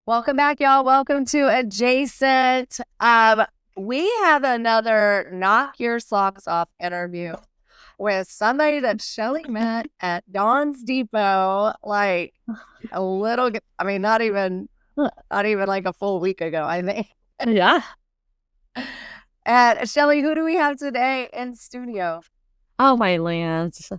Welcome back, y'all. Welcome to Adjacent. We have another knock your socks off interview with somebody that Shelly met at Dawn's Depot, like not even like a full week ago, I think. Yeah. And Shelly, who do we have today in studio? Oh, my lands.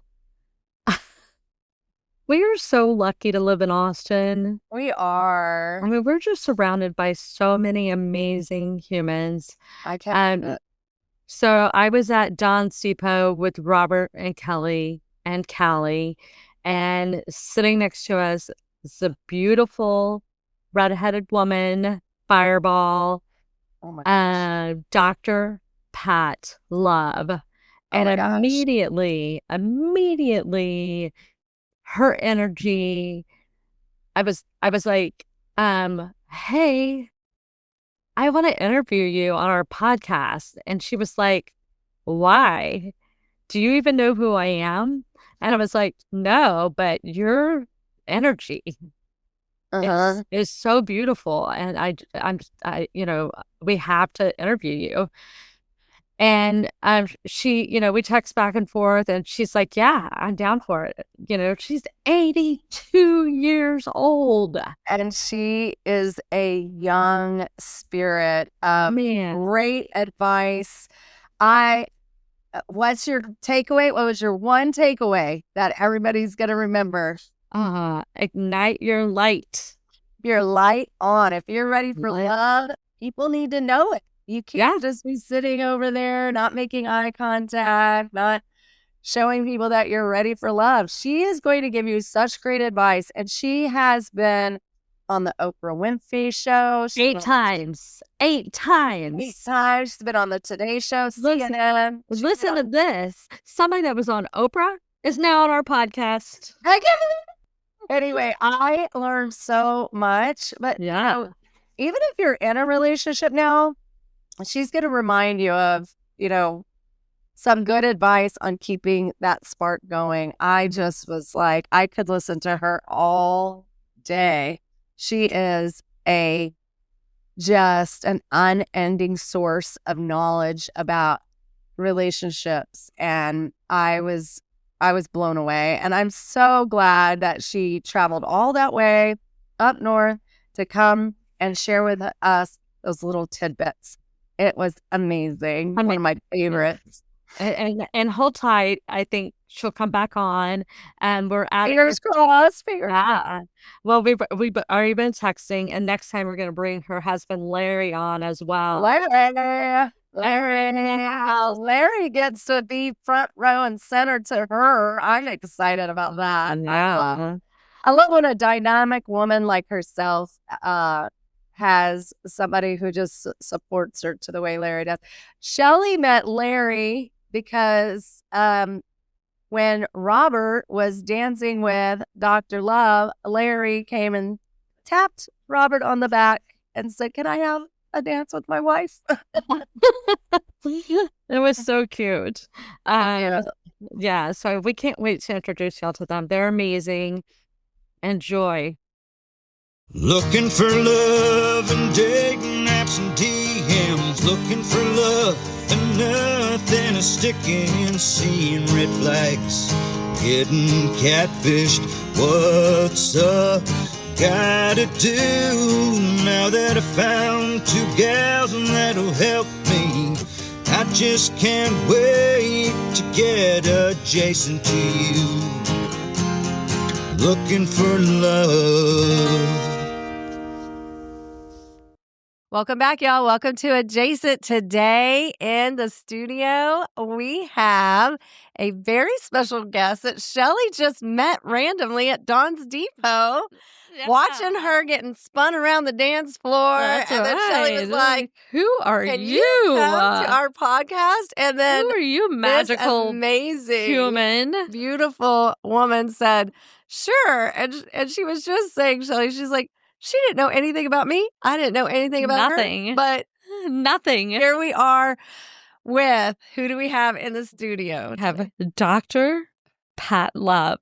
We are so lucky to live in Austin. We are. I mean, we're just surrounded by so many amazing humans. I can't. So I was at Dawn's Depot with Robert and Kelly and Callie, and sitting next to us is a beautiful redheaded woman, Fireball, Oh my gosh. Dr. Pat Love. And immediately, her energy, I was like, hey, I want to interview you on our podcast. And she was like, why? Do you even know who I am? And I was like, no, but your energy is so beautiful. And we have to interview you. And she, we text back and forth, and she's like, yeah, I'm down for it. She's 82 years old. And she is a young spirit. Great advice. What's your takeaway? What was your one takeaway that everybody's going to remember? Ignite your light. Your light on. If you're ready for love, people need to know it. You can't just be sitting over there, not making eye contact, not showing people that you're ready for love. She is going to give you such great advice. And she has been on the Oprah Winfrey show. 8 times. 8 times. 8 times. She's been on the Today Show, CNN. Listen to this. Somebody that was on Oprah is now on our podcast. Anyway, I learned so much. But even if you're in a relationship now, she's going to remind you of, some good advice on keeping that spark going. I just was like, I could listen to her all day. She is just an unending source of knowledge about relationships. And I was blown away. And I'm so glad that she traveled all that way up north to come and share with us those little tidbits. It was amazing. One of my favorites. And hold tight. I think she'll come back on, and we're at fingers crossed. Yeah. Well, we are even texting, and next time we're going to bring her husband Larry on as well. Larry gets to be front row and center to her. I'm excited about that. Yeah. I love when a dynamic woman like herself has somebody who just supports her to the way Larry does. Shelly met Larry because when Robert was dancing with Dr. Love, Larry came and tapped Robert on the back and said, "Can I have a dance with my wife?" It was so cute. Yeah, so we can't wait to introduce y'all to them. They're amazing. Enjoy. Looking for love and dating apps and DMs. Looking for love and nothing is sticking. Seeing red flags, getting catfished. What's up? Gotta do now that I found 2 gals and that'll help me. I just can't wait to get adjacent to you. Looking for love. Welcome back, y'all. Welcome to Adjacent. Today in the studio, we have a very special guest that Shelly just met randomly at Dawn's Depot. Yeah. Watching her getting spun around the dance floor. That's and then Shelly was like, who are "Can you come to our podcast?" And then who are you, magical, amazing, human, beautiful woman said, "Sure." And she was just saying, Shelly, she's like, she didn't know anything about me. I didn't know anything about her. But nothing. Here we are with, who do we have in the studio? We have Dr. Pat Love.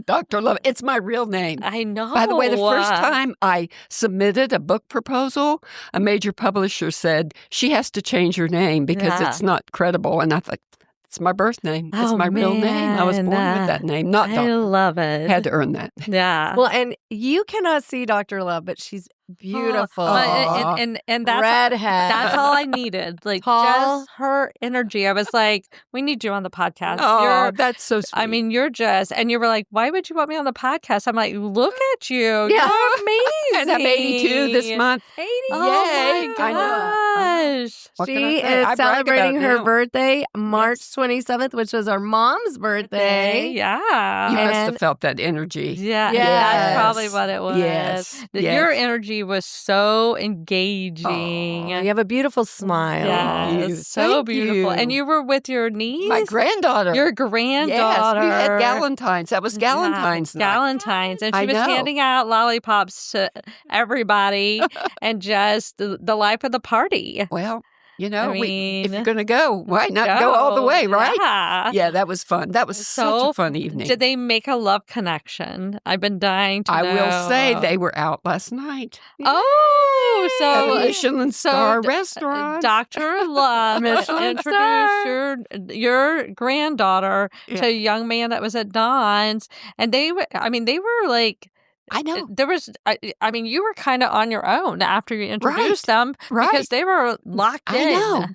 Dr. Love. It's my real name. I know. By the way, the first time I submitted a book proposal, a major publisher said she has to change her name because it's not credible. And I thought, it's my birth name. It's my real name. I was born with that name, not Dr. I love it. Had to earn that. Yeah. Well, and you cannot see Dr. Love, but she's beautiful. And that's redhead. That's all I needed. Like Tall. just her energy. I was like, we need you on the podcast. Oh, that's so sweet. I mean, and you were like, why would you want me on the podcast? I'm like, look at you. Yeah. You're amazing. And I'm 82 this month. 80. Oh Yay. my I know. gosh. What can I She say? I is brag about celebrating it her now. birthday March 27th, which was our mom's birthday. Yeah. You must And- have felt that energy. Yeah, Yes. that's probably what it was. Yes. Your Yes. energy was so engaging. You have a beautiful smile. Yeah, you. it's so Thank beautiful. you. And you were with your niece? My granddaughter. Your granddaughter. Yes, we had Galentine's. That was Galentine's night. Galentine's. And she I was know. handing out lollipops to everybody and just the life of the party. Well, if I you're mean, going to go, why not go all the way, right? Yeah. Yeah, that was fun. That was such a fun evening. Did they make a love connection? I've been dying to know. I will say they were out last night. Oh, At so a Michelin star D- uh, restaurant. Dr. Love Michelin introduced your granddaughter Yeah. to a young man that was at Don's, and they were like. I know. There was, I mean, you were kind of on your own after you introduced them Right. because they were locked in. I know.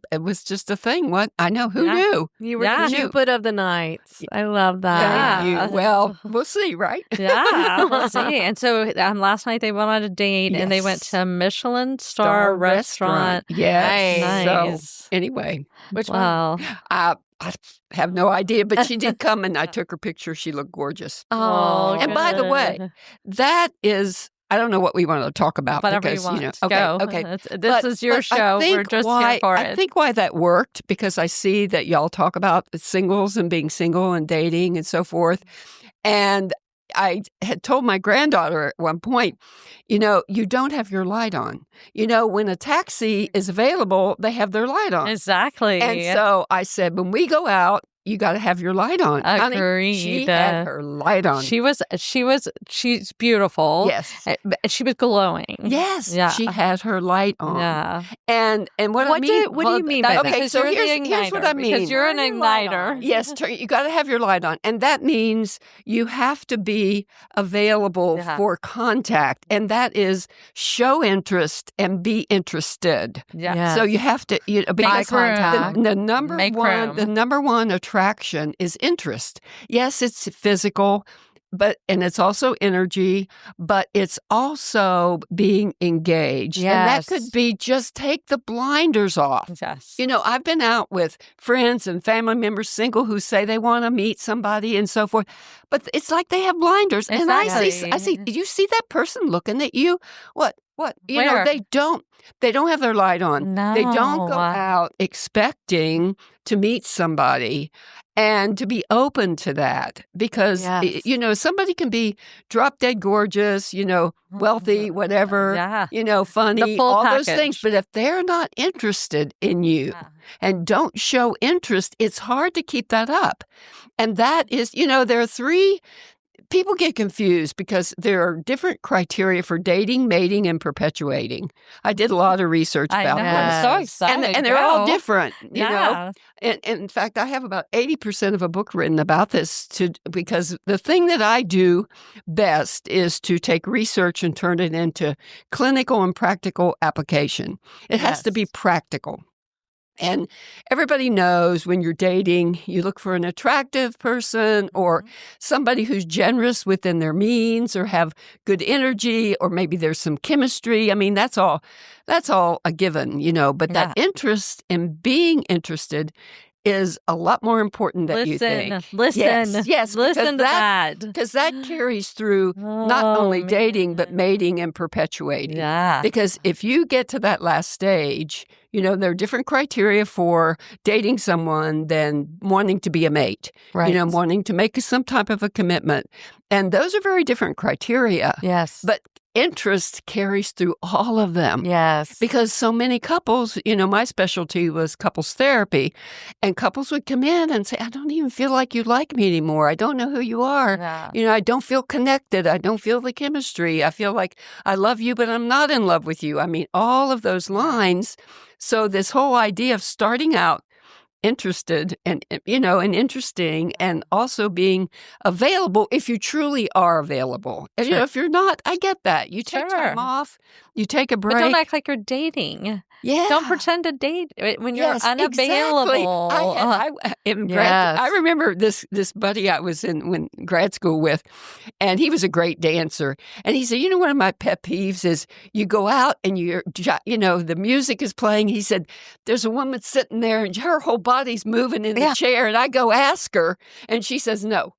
It was just a thing. What? I know. Who Yeah. knew? You were Yeah. the Cupid of the night. I love that. Thank Yeah. you. Well, we'll see, right? Yeah, we'll see. And so last night they went on a date and they went Yes. to a Michelin star restaurant. Yes. Nice. So anyway, Which one? Wow. I have no idea, but she did come and I took her picture. She looked gorgeous. Oh, And by the way, good. That is, I don't know what we want to talk about. Whatever because, you want. okay, Go. okay. This But- is your but I show. think We're just why, here for I it. think why that worked, because I see that y'all talk about the singles and being single and dating and so forth. And I had told my granddaughter at one point, you don't have your light on. When a taxi is available, they have their light on. Exactly. And so I said, when we go out, you got to have your light on. Honey, she Agreed. had her light on. She's beautiful. Yes. She was glowing. Yes. Yeah. She had her light on. Yeah. And what I mean. What do you mean by that? Okay, Because so you're the here's what I igniter, mean. Because you're an Turn your light igniter. on. Yes, you got to have your light on. And that means you have to be available Yeah. for contact. And that is show interest and be interested. Yeah. Yeah. So you have to because contact. the number Make one room. the number one attraction is interest. Yes, it's physical, and it's also energy, but it's also being engaged. And that Yes. could be just take the blinders off. Yes. I've been out with friends and family members, single, who say they want to meet somebody and so forth, but it's like they have blinders. And I see, Exactly. did you see that person looking at you? What? Where? They don't have their light on. They don't go No. out expecting to meet somebody and to be open to that because, Yes. somebody can be drop dead gorgeous, wealthy, whatever, Yeah. funny, full all those things. package. But if they're not interested in you Yeah. and don't show interest, it's hard to keep that up. And that is, there are three. People get confused because there are different criteria for dating, mating, and perpetuating. I did a lot of research I about know. this. I'm so excited. And they're all Go. different, Yeah. And in fact, I have about 80% of a book written about this because the thing that I do best is to take research and turn it into clinical and practical application. It has to be Yes. practical. And everybody knows when you're dating, you look for an attractive person or somebody who's generous within their means or have good energy, or maybe there's some chemistry. I mean, that's all a given, but that interest in being interested is a lot more important than you think. Listen. Yes, Listen to that. Because that carries through not only dating, but mating and perpetuating. Yeah. Because if you get to that last stage, there are different criteria for dating someone than wanting to be a mate, Right. wanting to make some type of a commitment. And those are very different criteria. Yes. But interest carries through all of them. Yes. Because so many couples, my specialty was couples therapy, and couples would come in and say, I don't even feel like you like me anymore. I don't know who you are. Yeah. I don't feel connected. I don't feel the chemistry. I feel like I love you, but I'm not in love with you. I mean, all of those lines. So this whole idea of starting out interested and interesting, and also being available if you truly are available. And, Sure. if you're not, I get that. You take time Sure. off, you take a break. But don't act like you're dating. Yeah. Don't pretend to date when you're Yes, unavailable. Exactly. I remember this buddy I was in grad school with, and he was a great dancer. And he said, one of my pet peeves is you go out and the music is playing. He said, there's a woman sitting there and her whole body's moving in the chair. And I go ask her, and she says no.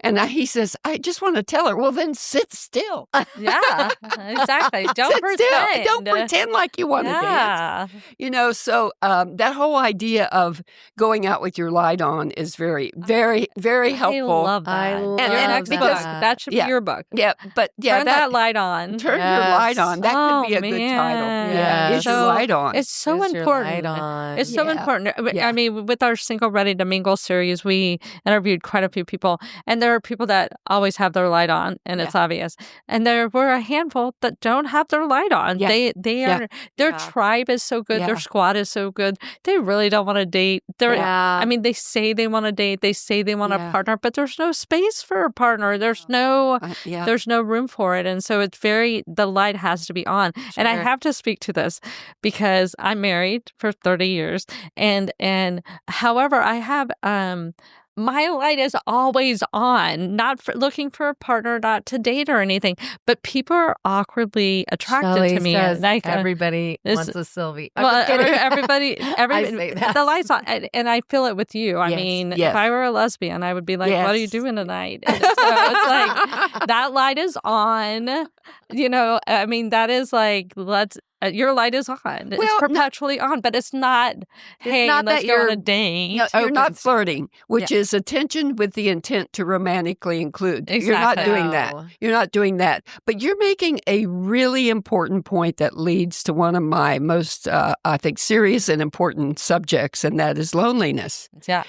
And he says, I just want to tell her, well, then sit still. Yeah, exactly. Don't Sit pretend. still. Don't pretend like you want to dance. So that whole idea of going out with your light on is very, very, very helpful. I love that. I love your next that. book. That should be your book. Yeah, but Turn that light on. Turn your light on. That could be a good title. Yeah. Is your light on. It's so Is your important. light on. It's so important. Yeah. I mean, with our Single Ready to Mingle series, we interviewed quite a few people, and there are people that always have their light on, and it's obvious. And there were a handful that don't have their light on. Yeah. They are their tribe is so good, their squad is so good. They really don't want to date. I mean, they say they want to date, they say they want a partner, but there's no space for a partner. There's no room for it, and so it's the light has to be on. Sure. And I have to speak to this because I'm married for 30 years, and however, I have my light is always on, not for looking for a partner, not to date or anything, but people are awkwardly attracted Shelly to me. says Like, everybody wants a Sylvie. Everybody, I say that. the light's on, and I feel it with you. I mean, if I were a lesbian, I would be like, what are you doing tonight? And so it's like, that light is on, I mean, that is like, your light is on. It's perpetually on, but it's not, hey, let's go on a date. No, you're not flirting, which is attention with the intent to romantically include. Exactly. You're not doing that. You're not doing that. But you're making a really important point that leads to one of my most, I think, serious and important subjects, and that is loneliness. Yeah.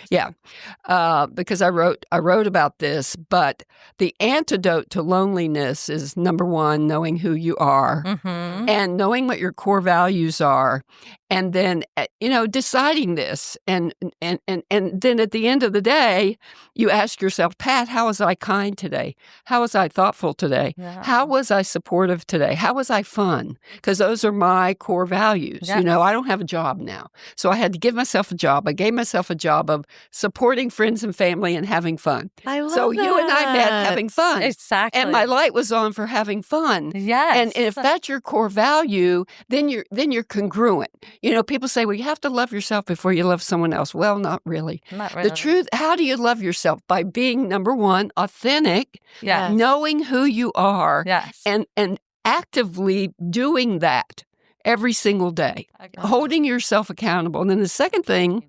Because I wrote about this, but the antidote to loneliness is, number one, knowing who you are, and knowing what your core values are, and then deciding this, and then at the end of the day, you ask yourself, Pat, how was I kind today? How was I thoughtful today? Yeah. How was I supportive today? How was I fun? Because those are my core values. Yeah. I don't have a job now, so I had to give myself a job. I gave myself a job of supporting friends and family and having fun. I love so that. You and I met having fun. Exactly. And my light was on for having fun. Yes. And if that's your core value, then you're congruent. People say, well, you have to love yourself before you love someone else. Well, not really. Not really. The truth, how do you love yourself? By being, number one, authentic, knowing who you are, and actively doing that every single day, holding yourself accountable. And then the second thing,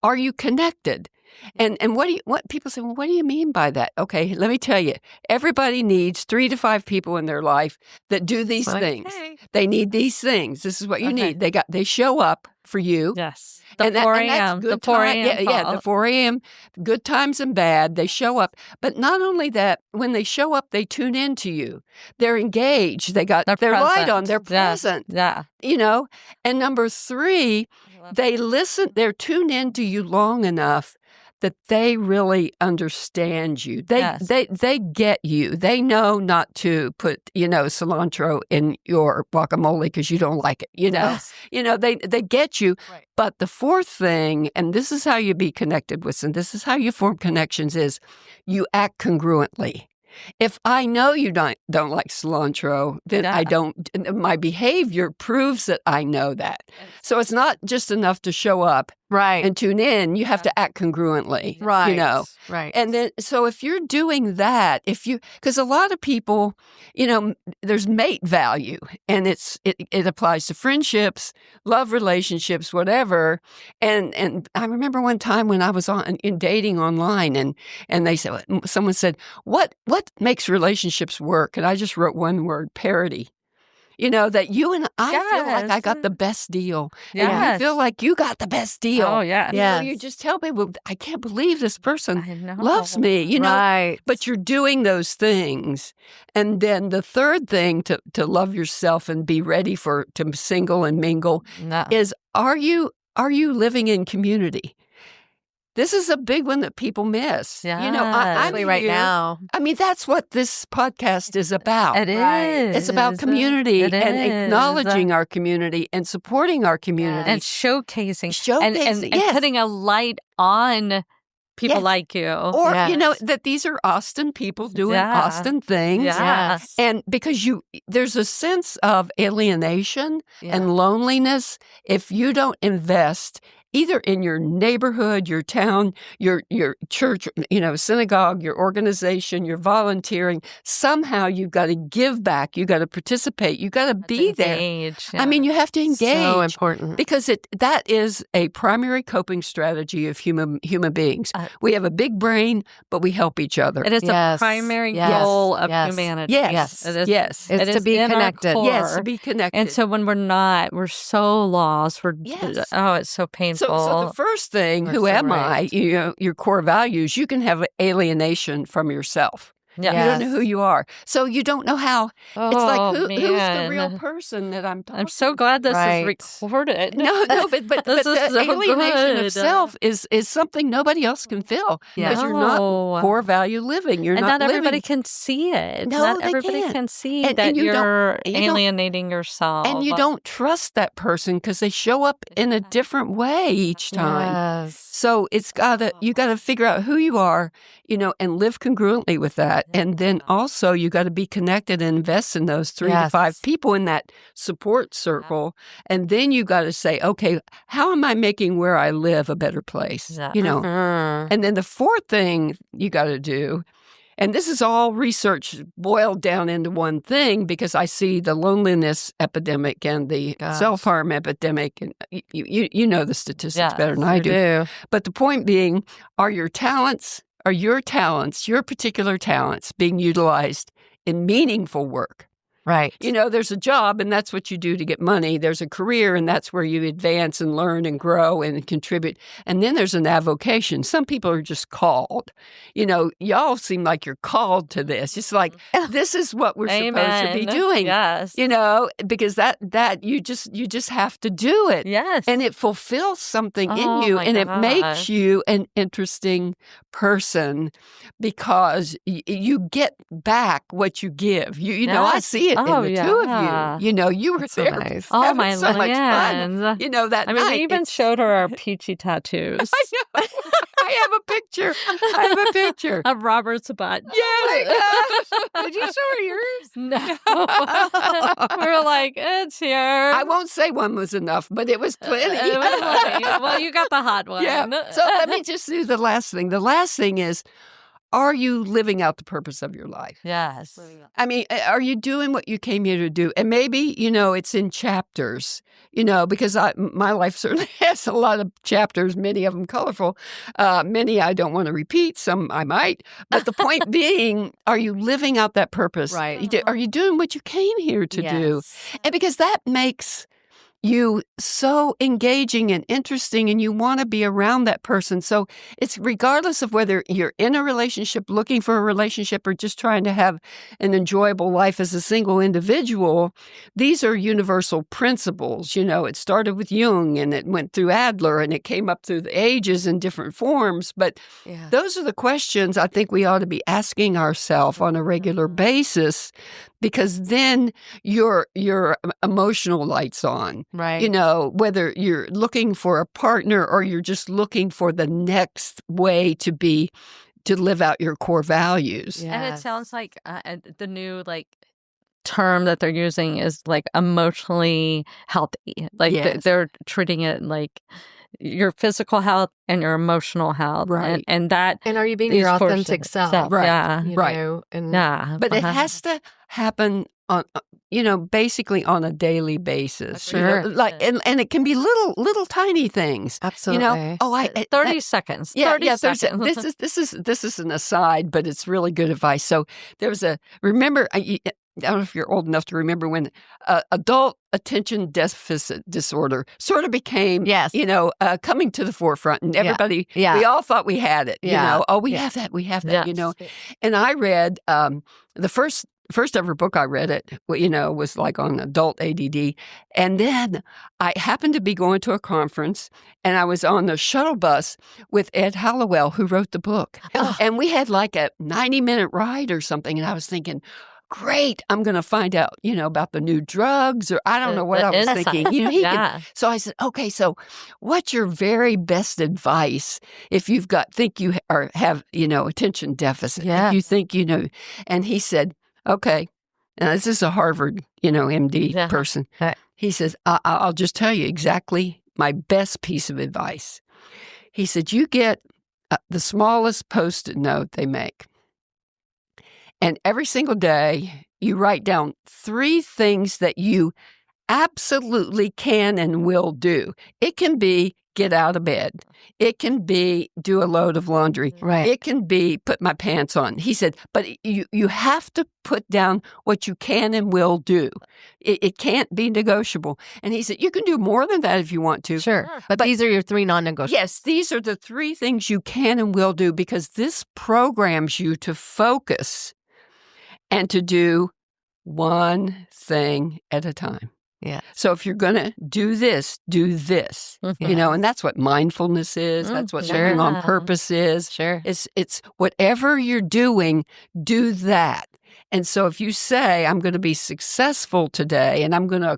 are you connected? And what people say, well, what do you mean by that? Okay, let me tell you. Everybody needs 3 to 5 people in their life that do these things. They need these things. This is what you need. They show up for you. Yes. The 4 a.m. The 4 a.m. The 4 a.m. Good times and bad. They show up. But not only that, when they show up, they tune into you. They're engaged. They got their light on. They're present. Yeah. And number 3, they listen. They're tuned into you long enough that they really understand you. They get you. They know not to put, cilantro in your guacamole because you don't like it. They get you. Right. But the fourth thing, and this is how you be connected with, and this is how you form connections, is you act congruently. If I know you don't like cilantro, then I don't. My behavior proves that I know that. So it's not just enough to show up Right. and tune in, you have to act congruently. Right. You know. Right. And then, so if you're doing that, because a lot of people, there's mate value, and it applies to friendships, love relationships, whatever. And I remember one time when I was in dating online, and they said, someone said, what makes relationships work? And I just wrote one word: parity. That you and I feel like I got the best deal. Yes. And you feel like you got the best deal. Oh, yeah. You just tell people, I can't believe this person I know. loves me, Right. but you're doing those things. And then the third thing to love yourself and be ready to single and mingle No. is, are you living in community? This is a big one that people miss. Yeah. I'm right here. now. I mean, that's what this podcast is about. It Right. is. It's about community It and is. acknowledging our community and supporting our community. And showcasing. Showcasing, And yes. putting a light on people Yes. like you. Or, Yes. that these are Austin people doing Yeah. Austin things. Yeah. Yes. And because there's a sense of alienation Yeah. and loneliness if you don't invest either in your neighborhood, your town, your church, synagogue, your organization, your volunteering. Somehow you've got to give back. You've got to participate. You've got to be there. Engage, I mean, you have to engage. So important. Because that is a primary coping strategy of human beings. We have a big brain, but we help each other. It is Yes. the primary Yes. goal of Yes. humanity. Yes. It is, Yes. it It's to is be in our connected. core. Yes, to be connected. And so when we're not, we're so lost. Yes. It's so painful. So the first thing, That's who so am right. I? Your core values, you can have alienation from yourself. Yeah. You don't know who you are. So you don't know how. Oh, It's like, who's the man. real person that I'm talking I'm so glad this Right. is recorded. No, but This is the so alienation good. of self is something nobody else can feel because you're not No. core value living. You're And not not everybody living. can see it. No, not they everybody can't. can see And that you don't- you're you don't- alienating yourself. And you don't trust that person because they show up in a different way each time. Yes. So you gotta figure out who you are, and live congruently with that. And then also you got to be connected and invest in those 3 to 5 Yes. people in that support circle. And then you got to say, okay, how am I making where I live a better place? Yeah. Mhm. And then the fourth thing you got to do, and this is all research boiled down into one thing because I see the loneliness epidemic and the Gosh. self-harm epidemic. And you know the statistics Yes, better than I You do. do. But the point being, are your particular talents being utilized in meaningful work? Right. There's a job and that's what you do to get money. There's a career and that's where you advance and learn and grow and contribute. And then there's an avocation. Some people are just called. Y'all seem like you're called to this. It's like, this is what we're supposed to be doing. Yes. Because that you just have to do it. Yes. And it fulfills something in Oh, you my and it gosh. makes you an interesting person because you get back what you give. I Yes. see it Oh, in the two yeah. of you. You were That's so there nice. Oh, having my so much fun. lands. That I mean, night. we even showed her our peachy tattoos I know. I have a picture. of Robert's butt. Yes. Did you show her yours? No. We were like, it's here. I won't say one was enough, but it was plenty. It was plenty. Well, you got the hot one. Yeah. So let me just do the last thing. The last thing is, are you living out the purpose of your life? Yes. I mean, are you doing what you came here to do? And maybe, it's in chapters, because my life certainly has a lot of chapters, many of them colorful. Many I don't want to repeat, some I might. But the point being, are you living out that purpose? Right. Are you doing what you came here to do? Yes. And because that makes you so engaging and interesting and you want to be around that person. So it's regardless of whether you're in a relationship, looking for a relationship, or just trying to have an enjoyable life as a single individual, these are universal principles. It started with Jung and it went through Adler and it came up through the ages in different forms. But Yeah. those are the questions I think we ought to be asking ourselves on a regular basis, because then your emotional light's on. Right. Whether you're looking for a partner or you're just looking for the next way to live out your core values. Yeah. And it Yes. sounds like the new term that they're using is emotionally healthy. Yes. They're treating it your physical health and your emotional health. Right. And that. And are you being is your for authentic self? Right. Yeah. You Right. know, and Yeah. But it has to happen on, basically on a daily basis. Sure. And it can be little tiny things. absolutely. 30 seconds. Yeah, 30 yeah. seconds. This is an aside, but it's really good advice. So remember, I don't know if you're old enough to remember when adult attention deficit disorder sort of became, Yes. coming to the forefront, and everybody, Yeah. we all thought we had it. Yeah. We have that, Yes. And I read the first ever book I read was like on adult ADD. And then I happened to be going to a conference, and I was on the shuttle bus with Ed Hallowell, who wrote the book. And we had like a 90-minute ride or something. And I was thinking, great, I'm going to find out, about the new drugs, or I don't know what I was thinking. So I said, okay, so what's your very best advice if you've think you have, attention deficit? Yeah. If you think, and he said, okay, now this is a Harvard, MD person. Okay. He says, I'll just tell you exactly my best piece of advice. He said, you get the smallest Post-it note they make. And every single day, you write down 3 things that you absolutely can and will do. It can be get out of bed. It can be do a load of laundry. Right. It can be put my pants on. He said, but you have to put down what you can and will do. It can't be negotiable. And he said, you can do more than that if you want to. Sure. But these are your 3 non-negotiables. Yes, these are the 3 things you can and will do, because this programs you to focus and to do one thing at a time. Yeah. So if you're going to do this, and that's what mindfulness is. That's what living on purpose is. Sure. It's whatever you're doing, do that. And so if you say, I'm going to be successful today and I'm going to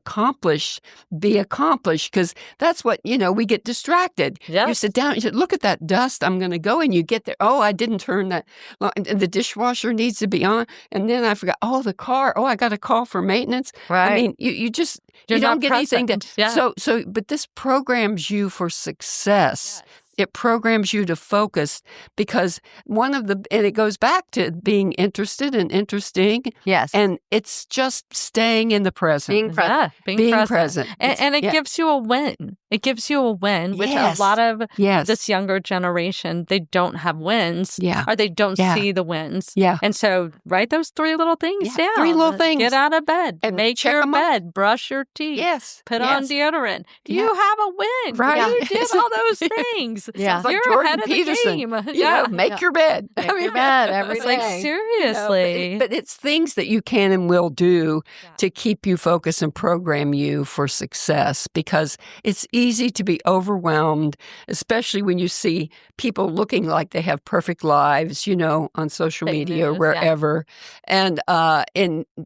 be accomplished, because that's what, we get distracted. Yes. You sit down and you say, look at that dust. I'm going to go, and you get there. Oh, I didn't turn that. And the dishwasher needs to be on. And then I forgot, the car. Oh, I got a call for maintenance. Right. I mean, you just, You're you don't not get anything present. to. Yeah. But this programs you for success. Yes. It programs you to focus, because and it goes back to being interested and interesting. Yes. And it's just staying in the present. Being present. Yeah, being present. And it gives you a win. It gives you a win, which Yes. a lot of Yes. this younger generation, they don't have wins. Yeah. Or they don't Yeah. see the wins. Yeah. And so write those 3 little things down. 3 little things. Get out of bed. And make check your 'em up. bed. Brush your teeth. Yes. Put Yes. on deodorant. Yeah. You have a win. Right. You did all those things. Yeah. Sounds like You're Jordan ahead of Peterson. the game. Make your bed. Make your bed every It's like, day. seriously. But it's things that you can and will do to keep you focused and program you for success, because it's easy to be overwhelmed, especially when you see people looking like they have perfect lives, on social Fake media or news, wherever, and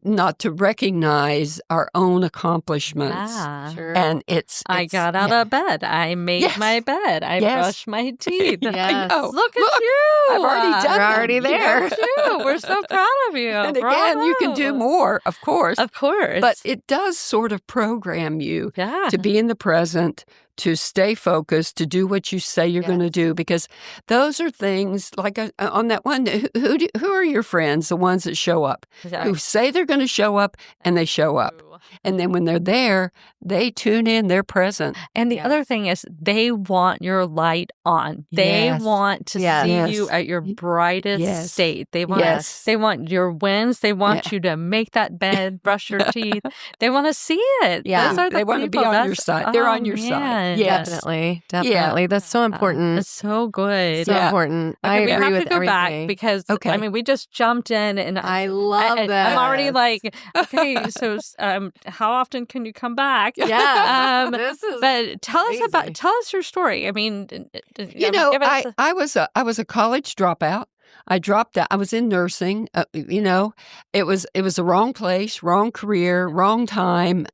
not to recognize our own accomplishments. Yeah. Sure. And I got out of bed. I made Yes. my bed. I Yes. brushed my teeth. Yes. I know. Look at you. I've already done You're them, already there. Look at you. We're so proud of you. And again, you can do Bravo. more, of course. Of course. But it does sort of program you yeah. to be in the present, to stay focused, to do what you say you're going to do, because those are things like on that one. Who are your friends? The ones that show up, who say they're going to show up, and they show up, and then when they're there, they tune in. They're present. And the other thing is, they want your light on. They Yes. want to Yes. see you at your brightest Yes. state. They want. Yes. They want your wins. They want Yeah. you to make that bed, brush your teeth. They want to see it. Yeah. Those are the They want to be people. on your That's- side. They're oh, on your side. man. Yes. Definitely. That's so important. It's so good. So important. I Okay, we agree have with to go everything. back because Okay. we just jumped in, and I love that. I'm already like, okay, so how often can you come back? Yeah. This is But tell us your story. I mean, give us I was a college dropout. I dropped out. I was in nursing. It was the wrong place, wrong career, wrong time.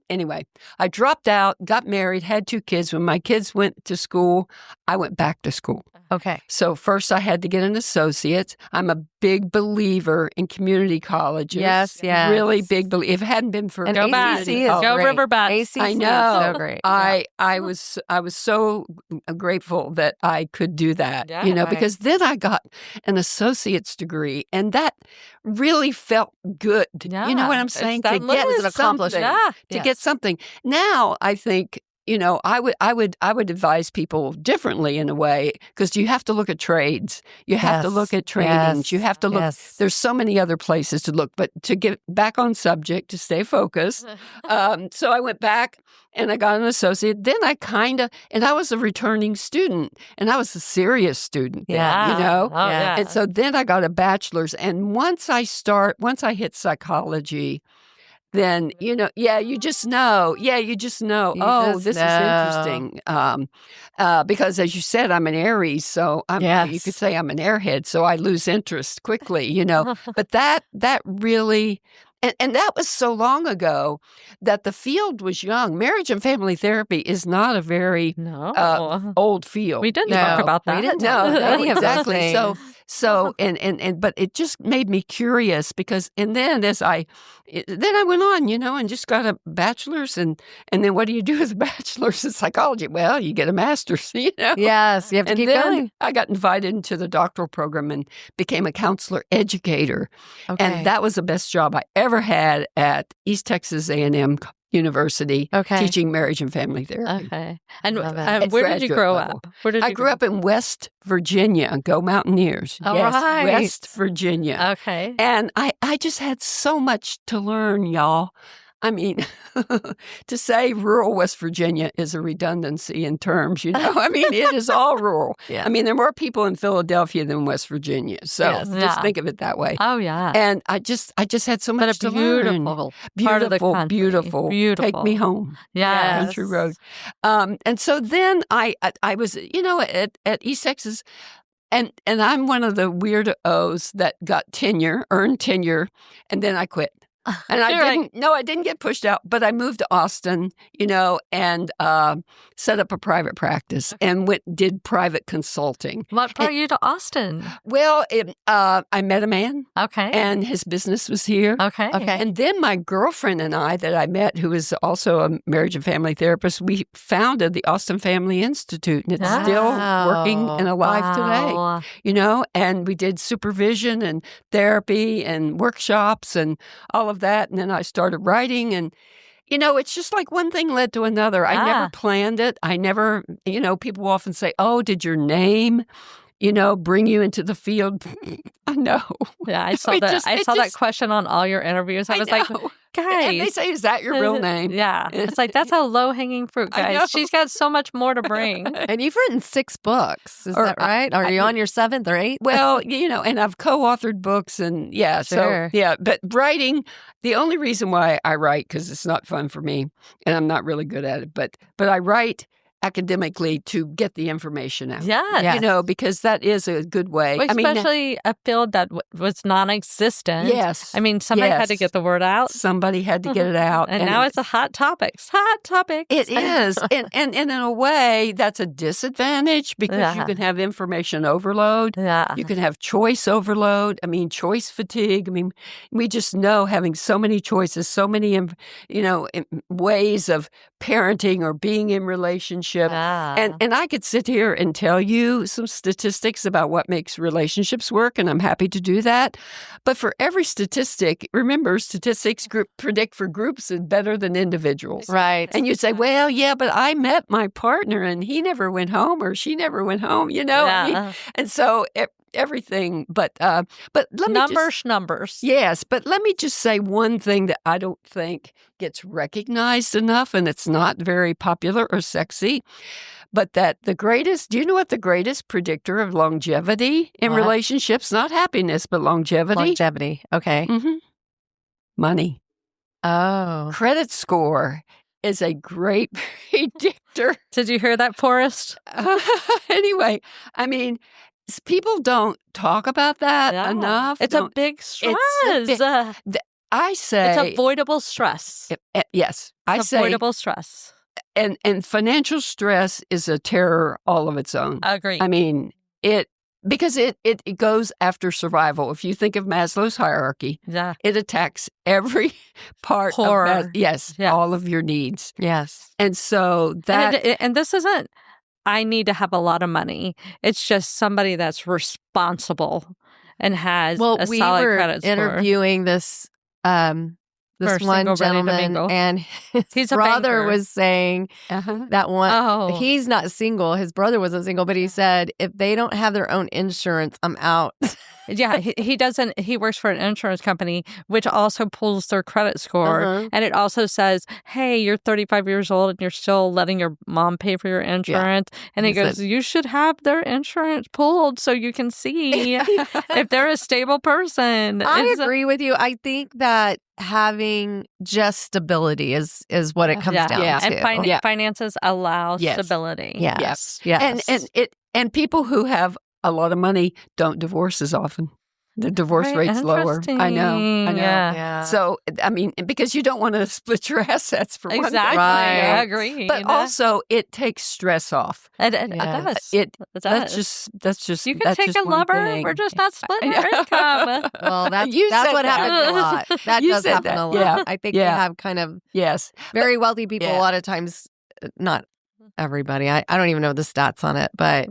Anyway, I dropped out, got married, had 2 kids. When my kids went to school, I went back to school. okay. So first I had to get an associate. I'm a big believer in community colleges. Yes. Really big believer. If it hadn't been for And Go ACC Bats. is Go great. River Bats. ACC I know. is so great. I was so grateful that I could do that, Yeah. you know, Right. because then I got an associate's degree, and that really felt good. Yeah. You know what I'm It's saying? that To little get was an accomplishment. something, Yeah. to get something. Now I think, you know, I would advise people differently in a way, because you have to look at trades, you have to look at trainings, you have to look. Yes. There's so many other places to look. But to get back on subject, to stay focused, so I went back and I got an associate. Then and I was a returning student, and I was a serious student. then, Yeah. you know. Oh, yeah. And so then I got a bachelor's, and once I hit psychology, then, you know, you just know. You just know. You just This is know. interesting. Because as you said, I'm an Aries, so you Yes. could say I'm an airhead, so I lose interest quickly, you know. But that really, and that was so long ago that the field was young. Marriage and family therapy is not a very No. old field. We didn't No, talk about we that. didn't No, talk about any of those exactly. So, things. but it just made me curious, because, and then then I went on, you know, and just got a bachelor's, and then what do you do with a bachelor's in psychology? Well, you get a master's, you know. Yes, you have to And keep then going. I got invited into the doctoral program and became a counselor educator, Okay. and that was the best job I ever had at East Texas A&M University, Okay. teaching marriage and family therapy. Okay. And Love it. At where did you graduate grow level. up? Where did I you grew up in West Virginia. Go Mountaineers. All Yes, right. West Virginia. Okay. And I just had so much to learn, y'all. I mean, to say rural West Virginia is a redundancy in terms, you know. I mean, it is all rural. Yeah. I mean, there are more people in Philadelphia than West Virginia. So Yes. just Yeah. think of it that way. Oh, yeah. And I just had so But much a to learn. beautiful part of the country. Beautiful. Take me home. Yes. Country road. And so then I was, you know, at East Texas, and I'm one of the weirdos that got earned tenure, and then I quit. And I didn't get pushed out, but I moved to Austin, you know, and set up a private practice and did private consulting. What brought you to Austin? Well, I met a man, Okay. and his business was here. Okay. Okay. And then my girlfriend and I that I met, who is also a marriage and family therapist, we founded the Austin Family Institute, and it's still working and alive today, Wow. you know, and we did supervision and therapy and workshops and all of that. And then I started writing, and, you know, it's just like one thing led to another. I never planned it. I never, you know, people often say, oh, did your name, you know, bring you into the field? I know. Yeah, I saw It that. just- I it saw that just- question on all your interviews. I was like, know. guys. And they say, is that your real name? Yeah. It's like, that's a low-hanging fruit, I know. guys. She's got so much more to bring. And you've written 6 books. Is Or that right? Are you on your 7th or 8th? Well, you know, and I've co-authored books, and Sure. but writing, the only reason why I write, because it's not fun for me, and I'm not really good at it, but I write academically to get the information out. Yeah. You know, because that is a good way. Well, I mean, especially a field that was non-existent. yes. I mean, somebody had to Yes. get the word out. Somebody had to get it out. And now it's a hot topic. Hot topic. It is. And in a way, that's a disadvantage, because you Yeah. can have information overload. Yeah. You can have choice overload. I mean, choice fatigue. I mean, we just know having so many choices, so many, you know, ways of parenting or being in relationship. Yeah. And I could sit here and tell you some statistics about what makes relationships work, and I'm happy to do that. But for every statistic, remember, statistics predict for groups is better than individuals. Right. And you'd say, well, yeah, but I met my partner and he never went home, or she never went home, you know? I mean, Yeah. and so everything, but let me Numbers. Yes, but let me just say one thing that I don't think gets recognized enough, and it's not very popular or sexy, but that do you know what the greatest predictor of longevity in What? relationships, not happiness, but longevity? Longevity. Okay. Mhm. Money. Oh. Credit score is a great predictor. Did you hear that, Forrest? Anyway, I mean, people don't talk about that Yeah. enough. It's a big stress. It's a I say It's avoidable stress. yes. I It's say, avoidable stress. and financial stress is a terror all of its own. Agree. I mean, it Because it goes after survival. If you think of Maslow's hierarchy, Yeah. it attacks every part Horror. of yes, all of your needs. Yes. And so that And this isn't, I need to have a lot of money. It's just somebody that's responsible and has a we solid were credit score. interviewing this For one single, ready to gentleman, mingle. and his He's a brother banker. was saying that one. Oh. He's not single. His brother wasn't single, but he said if they don't have their own insurance, I'm out. Yeah, he doesn't. He works for an insurance company, which also pulls their credit score, and it also says, "Hey, you're 35 years old and you're still letting your mom pay for your insurance." And he goes, "You should have their insurance pulled so you can see if they're a stable person." I agree with you. I think that having just stability is what it comes down to. And finances allow stability. Yes. And people who have a lot of money don't divorce as often. The divorce rate's lower. I know. Yeah. So, I mean, because you don't want to split your assets for one thing. Exactly. Right. I agree. But also, it takes stress off. It does. It does. That's just You can that's take just a one lover. thing. We're just not splitting our income. Well, that's You said what that. happens a lot. That You does said happen that. a lot. Yeah. I think they have kind of Yes. very wealthy people yeah. a lot of times, not everybody. I don't even know the stats on it, but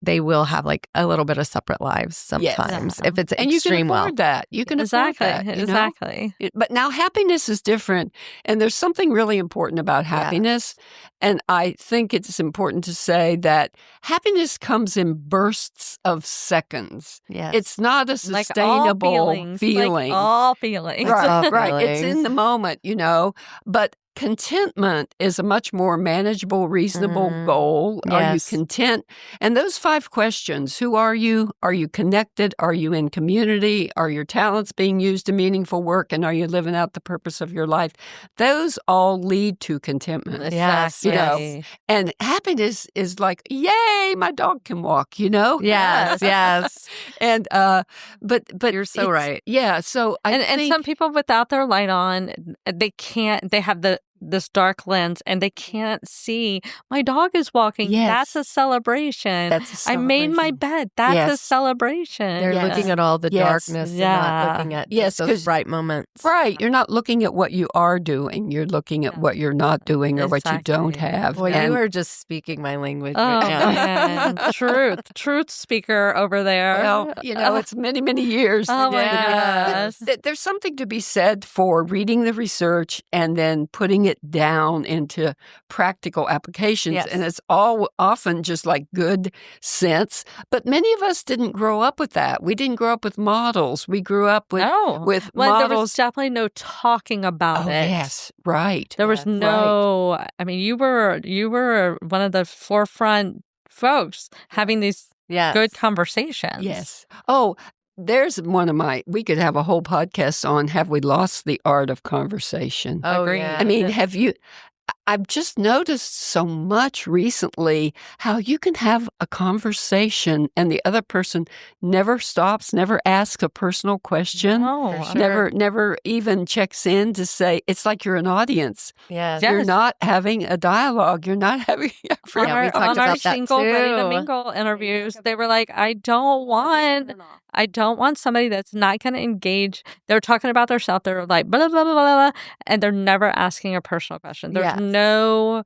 they will have like a little bit of separate lives sometimes if it's and extreme you can afford wealth. that. You can afford that. You know? Exactly. But now happiness is different. And there's something really important about happiness. And I think it's important to say that happiness comes in bursts of seconds. Yes. It's not a sustainable feeling. Like all feelings. Right, right. feelings. It's in the moment, you know. But contentment is a much more manageable, reasonable goal. Yes. Are you content? And those 5 questions, who are you? Are you connected? Are you in community? Are your talents being used in meaningful work? And are you living out the purpose of your life? Those all lead to contentment. Yes. You know, and happiness is like, yay, my dog can walk, you know? Yes. And, but You're so right. Yeah. So I think. And some people without their light on, they have this dark lens and they can't see my dog is walking. Yes. That's a celebration. That's a I made my celebration. bed. That's a celebration. They're looking at all the darkness and not looking at those bright moments. Right. You're not looking at what you are doing. You're looking at what you're not doing or what you don't have. Well, you are just speaking my language Oh, right now. man. Truth speaker over there. Well, you know, it's many, many years. Oh, my Yes. goodness. There's something to be said for reading the research and then putting it down into practical applications. Yes. And it's all often just like good sense. But many of us didn't grow up with that. We didn't grow up with models. We grew up with Well, models. there was definitely no talking about it. Yes, right. There was no. I mean, you were one of the forefront folks having these good conversations. Yes. Oh, there's one of we could have a whole podcast on have we lost the art of conversation? Oh, Agreed. yeah. I mean, I've just noticed so much recently how you can have a conversation and the other person never stops, never asks a personal question, never even checks in to say, it's like you're an audience. Yes. You're not having a dialogue. You're not having we talked on our about that single Ready to too. Mingle interviews, they were like, I don't want somebody that's not going to engage. They're talking about themselves. They're like, blah, blah, blah, blah, blah, and they're never asking a personal question. There's no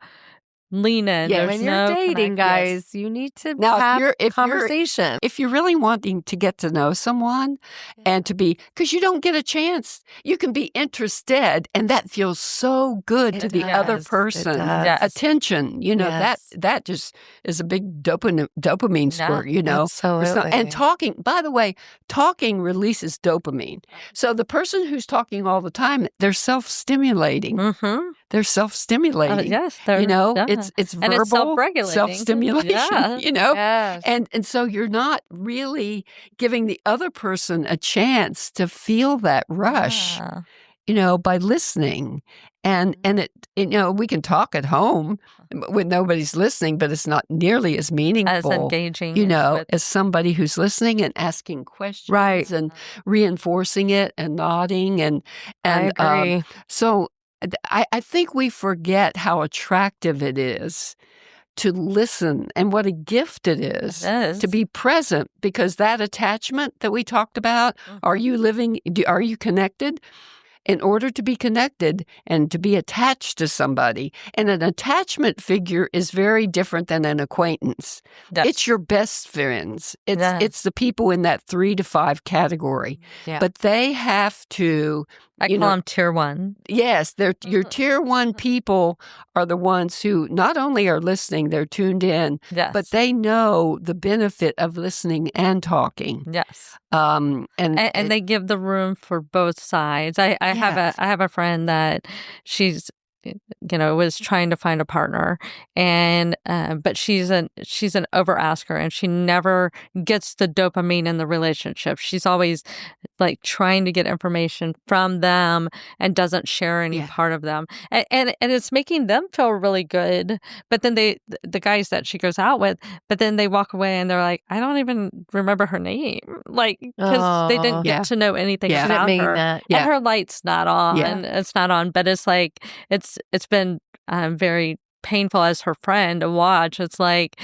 lean in. Yeah, There's when you're no dating, connect. guys, you need to Now, have if conversation. If you're really wanting to get to know someone and to be, because you don't get a chance, you can be interested, and that feels so good to the other person. Attention, you know, that just is a big dopamine squirt, you know. Absolutely. And talking, by the way, talking releases dopamine. So the person who's talking all the time, they're self-stimulating. Mm-hmm. They're self-stimulating. Yes, you know, it's and verbal, it's self-regulating. self-stimulation. You know, Yes. and so you're not really giving the other person a chance to feel that rush. Yeah. You know, by listening, and it, you know, we can talk at home when nobody's listening, but it's not nearly as meaningful, as engaging, you know, as somebody who's listening and asking questions, and reinforcing it and nodding, and I agree. so I think we forget how attractive it is to listen and what a gift it is to be present, because that attachment that we talked about, are you connected? In order to be connected and to be attached to somebody, and an attachment figure is very different than an acquaintance. Yes. It's your best friends. It's the people in that 3 to 5 category. Yeah. But they have to... I call them tier 1. Yes, your tier 1 people are the ones who not only are listening, they're tuned in, but they know the benefit of listening and talking. Yes. And they give the room for both sides. I have a friend that she's was trying to find a partner, and but she's an over asker, and she never gets the dopamine in the relationship. She's always like trying to get information from them and doesn't share any part of them, and it's making them feel really good. But then the guys that she goes out with, but then they walk away and they're like, I don't even remember her name, like, because they didn't get to know anything about her. And her light's not on, and it's not on, but it's like it's been very painful as her friend to watch. It's like,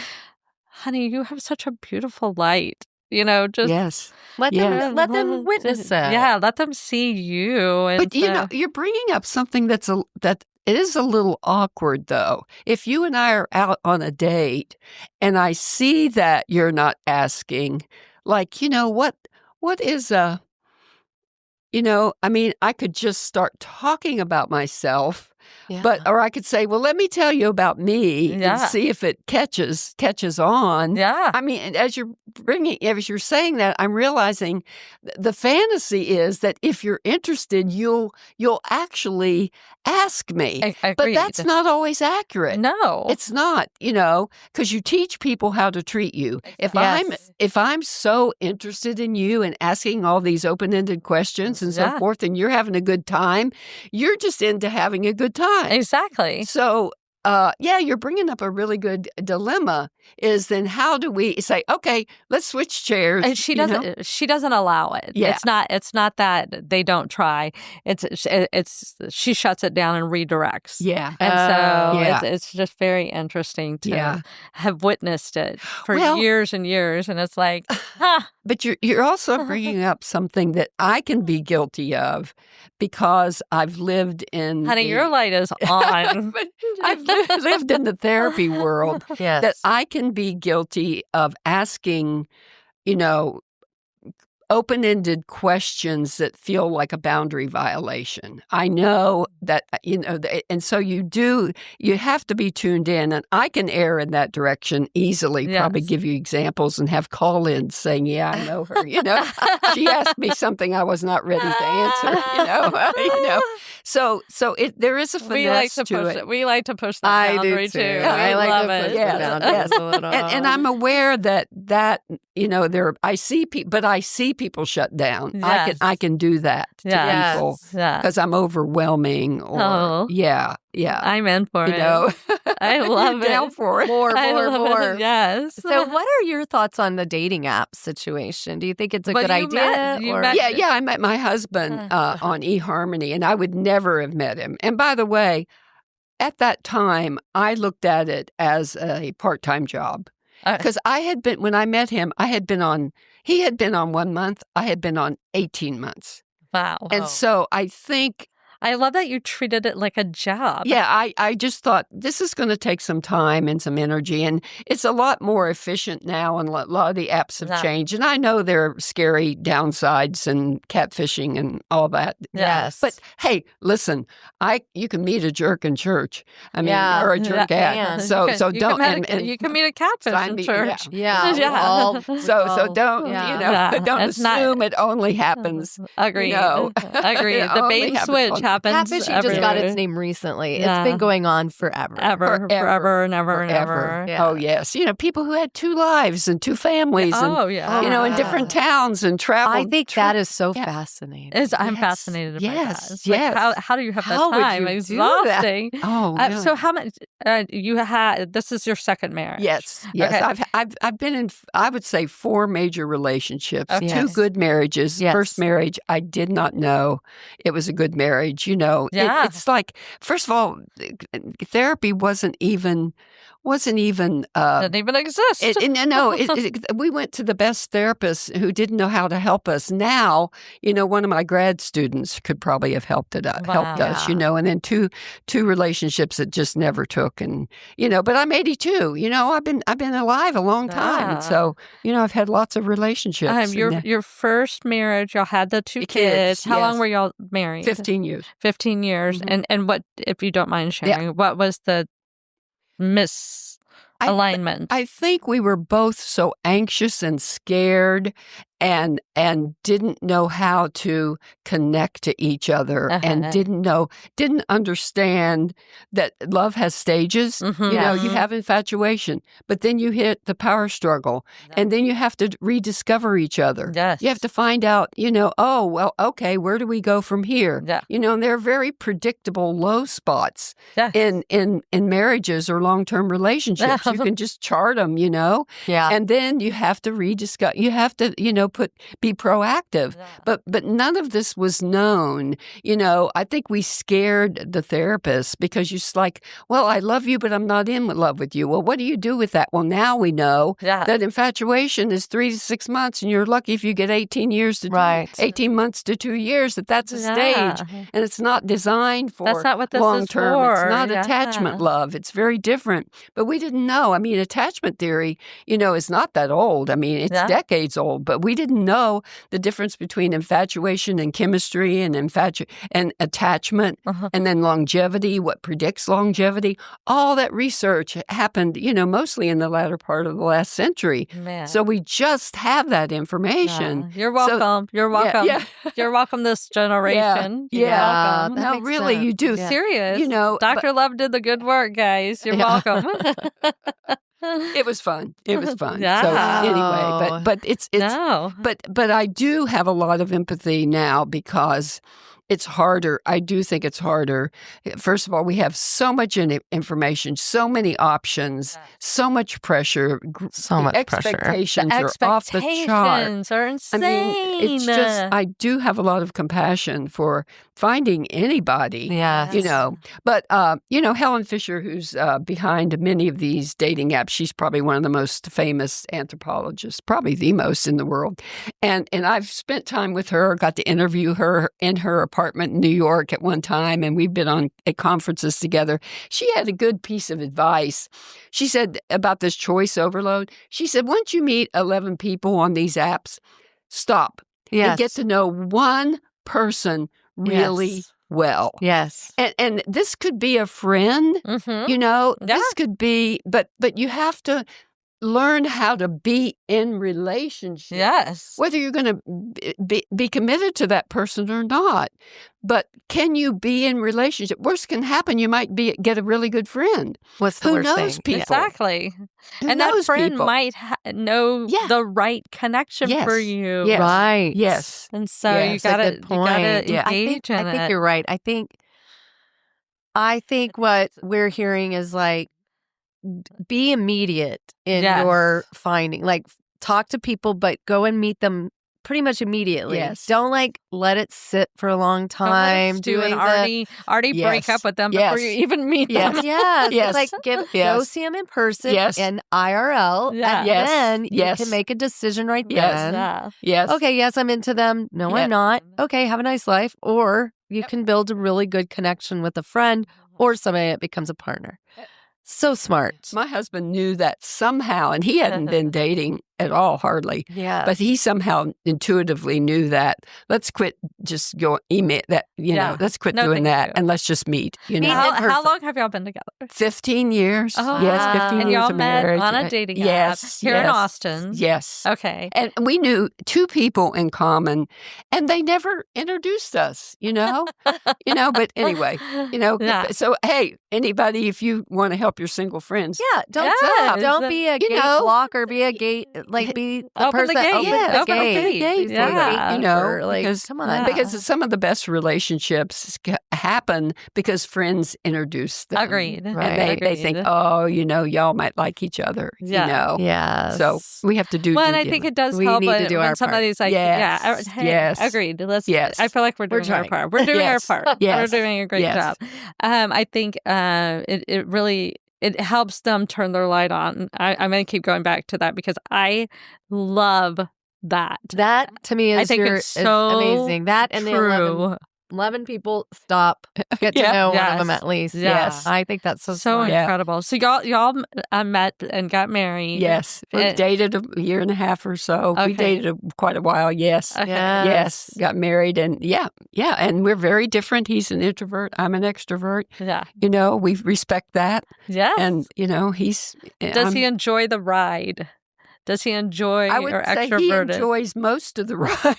honey, you have such a beautiful light. Just let them witness it. Yeah, let them see you. And but you're bringing up something that it is a little awkward, though. If you and I are out on a date and I see that you're not asking, like, what is I mean, I could just start talking about myself. Yeah. Or I could say, well, let me tell you about me and see if it catches on. Yeah. I mean, as you're saying that, I'm realizing the fantasy is that if you're interested, you'll actually ask me. But that's not always accurate. No. It's not, because you teach people how to treat you. If I'm so interested in you and asking all these open-ended questions and so forth, and you're having a good time, you're just into having a good time. Exactly. So, you're bringing up a really good dilemma. Is then how do we say, okay, let's switch chairs? And she doesn't. She doesn't allow it. Yeah. It's not that they don't try. It's she shuts it down and redirects. Yeah. And so it's just very interesting to have witnessed it for years and years. And it's like, But you're also bringing up something that I can be guilty of because I've lived in. Honey, your light is on. But I've lived in the therapy world. Yes. That I can be guilty of asking, open-ended questions that feel like a boundary violation. I know that, and so you have to be tuned in, and I can err in that direction easily, probably give you examples and have call-ins saying, yeah, I know her, she asked me something I was not ready to answer, So there is a finesse to it. We like to push that boundary too. I like to push the boundaries a little. And I'm aware that I see people, but I see people shut down. Yes. I can do that to people because I'm overwhelming. Or I'm in for it. I love it. Down for it. More. Yes. So, what are your thoughts on the dating app situation? Do you think it's a good idea? I met my husband on eHarmony, and I would never have met him. And by the way, at that time, I looked at it as a part-time job. Because when I met him, he had been on 1 month, I had been on 18 months. Wow. And so I think I love that you treated it like a job. Yeah, I just thought this is going to take some time and some energy, and it's a lot more efficient now, and a lot of the apps have changed. And I know there are scary downsides and catfishing and all that. Yes. But hey, listen, you can meet a jerk in church. I mean, or a jerk at. So don't. You can meet a catfish in church. Yeah. So don't, don't assume it only happens. Agreed. Agreed. The bait and switch happens. Catfishing just got its name recently. Yeah. It's been going on forever. Forever and ever. Yeah. Oh, yes. People who had 2 lives and 2 families. In different towns and traveled. I think that is so fascinating. I'm fascinated by that. Yes. How do you have that time? Would you exhausting. Do that? Oh, really? So how much you had? This is your second marriage. Yes. Okay. I've been in, I would say, 4 major relationships. Okay. 2 good marriages. Yes. First marriage, I did not know it was a good marriage marriage. It's like, first of all, therapy wasn't even Didn't even exist. We went to the best therapist who didn't know how to help us. Now, one of my grad students could probably have helped us, and then two relationships that just never took. And, but I'm 82, I've been alive a long time. And so, I've had lots of relationships. Your first marriage, y'all had the two kids. How long were y'all married? 15 years. 15 years. Mm-hmm. And what, if you don't mind sharing, what was the misalignment? I think we were both so anxious and scared and didn't know how to connect to each other and didn't understand that love has stages. Mm-hmm. You have infatuation, but then you hit the power struggle and then you have to rediscover each other. Yes. You have to find out, oh, well, okay, where do we go from here? Yeah. And there are very predictable low spots Yes. in marriages or long-term relationships. You can just chart them, Yeah. and then you have to rediscuss. You have to, be proactive. Yeah. But none of this was known. I think we scared the therapist because you're like, well, I love you, but I'm not in love with you. Well, what do you do with that? Well, now we know that infatuation is 3 to 6 months, and you're lucky if you get 18 months to 2 years. That's a stage, and it's not designed for That's not what this long is term. for. It's not attachment love. It's very different. But we didn't know. I mean, attachment theory, is not that old. I mean, it's decades old, but we didn't know the difference between infatuation and chemistry and attachment, and then longevity, what predicts longevity. All that research happened, mostly in the latter part of the last century. Man. So we just have that information. You're welcome. You're welcome. Yeah. You're welcome this generation. Yeah. You're welcome. That No, makes really, sense. you do. Yeah. Serious. But Dr. Love did the good work, guys. You're welcome. it was fun. It was fun. Yeah. So anyway, but it's No. But I do have a lot of empathy now because it's harder. I do think it's harder. First of all, we have so much information, so many options, so much pressure. So much pressure. Expectations are off the chart. Expectations are insane. I mean, it's just, I do have a lot of compassion for finding anybody. Yes. But, Helen Fisher, who's behind many of these dating apps, she's probably one of the most famous anthropologists, probably the most in the world. And I've spent time with her, got to interview her in her apartment in New York at one time, and we've been at conferences together. She had a good piece of advice. She said about this choice overload, she said, once you meet 11 people on these apps, stop. Yes. And get to know one person really well. Yes. And this could be a friend, Mm-hmm. this could be, but you have to learn how to be in relationship. Yes. Whether you're going to be committed to that person or not. But can you be in relationship? Worst can happen. You might get a really good friend. What's the Who worst knows thing? people? Exactly. Who And that knows friend people? might know the right connection Yes. for you. Yes. Right. Yes. And so Yes. you That's a gotta good point. engage I in think it. you're right. I think what we're hearing is like, be immediate in Yes. your finding. Like, talk to people, but go and meet them pretty much immediately. Yes. Don't let it sit for a long Don't let's time. do an doing already break Yes. up with them Yes. before you even meet Yes. them. Yes. Yes. Like go Yes. see them in person Yes. and IRL. Yeah. And Yes. then you Yes. can make a decision right Yes. then. Yeah. Yes. Okay, yes, I'm into them. No, Yep. I'm not. Okay, have a nice life. Or you can build a really good connection with a friend or somebody that becomes a partner. So smart. My husband knew that somehow, and he hadn't been dating at all, hardly. Yeah. But he somehow intuitively knew that let's quit just go email that, let's quit No, doing thank that you. and let's just meet, Meet How, in how person. long have y'all been together? 15 years. Oh, yes, wow. 15 And years y'all of met marriage. on a dating Yes, app here in yes, Austin. Yes. Okay. And we knew two people in common, and they never introduced us, But anyway, Yeah. So, hey, anybody, if you want to help your single friends, Yeah, don't Yes. don't be a gate blocker, be a gate like be the Open the person gate. open Yeah, the open the gate. gate. Yeah. you know, For, like, because, come on. because some of the best relationships happen because friends introduce them. Agreed. And Right. they think, oh, you know, y'all might like each other, Yeah. you know. Yes. So we have to do Well, due and I think diligence. it does We help need to when, do our part. somebody's like, Yes. yeah, hey, Yes. agreed. Yes. I feel like we're We're doing our trying. part. We're doing Yes. our part. Yes. We're doing a great Yes. job. I think it really it helps them turn their light on. I'm going to keep going back to that because I love that. That to me I is think is it's so amazing. That and the 11, true. 11 people stop. Get to Yeah. know one Yes. of them at least. Yes. I think that's so So smart. Yeah. incredible. So y'all met and got married. Yes. We And- dated a year and a half or so. Okay. We dated quite a while. Yes. Okay. Yes. Got married and yeah. And we're very different. He's an introvert. I'm an extrovert. Yeah. You know, we respect that. Yes. And, you know, Does he enjoy the ride? Does he enjoy I would or say he extroverted? enjoys most of the ride.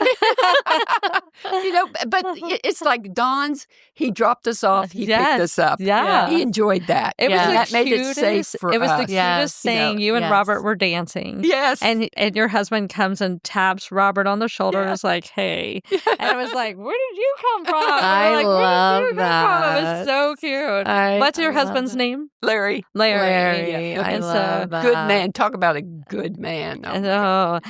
You know, but it's like Don's, he dropped us off, he Yes. picked us up. Yeah. He enjoyed that. It was Yeah. the That made cutest. it safe for it was us. the cutest Yes. thing. You and Yes. Robert were dancing. Yes. And your husband comes and taps Robert on the shoulder and Yeah. is like, hey. And I was like, where did you come from? And I we're like, love where did you come from? It was that. so cute. What's your husband's name? Larry. Larry. Yeah. I And so- love that. Good man. Talk about a good man. Oh,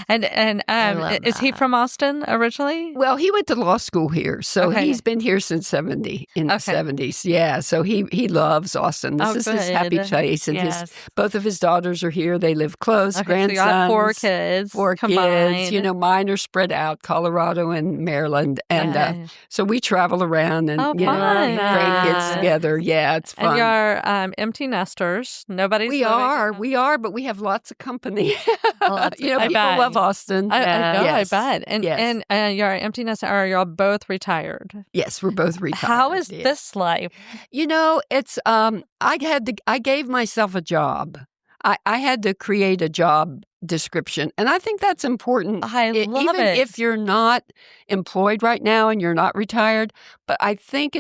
my God. love is he that. from Austin originally? Well, he went to law school here, so Okay. he's been here since the 70s. Yeah, so he loves Austin. This Oh, is his happy good. place, and Yes. both of his daughters are here. They live close. Okay, so Grandsons, you got 4 kids. four combined. kids. You know, mine are spread out, Colorado and Maryland, and Okay. so we travel around and Oh, you know, fun. grandkids together. Yeah, it's fun. And you're empty nesters. Nobody's we are, but we have lots of company. Lots You know, of- I people bet. love Austin. I know, Yes. I bet. And Yes. and you're empty nester. Are y'all both retired? Yes, we're both retired. How is yeah. this life? You know, it's I gave myself a job. I had to create a job description, and I think that's important. I love even it. if you're not employed right now and you're not retired. But I think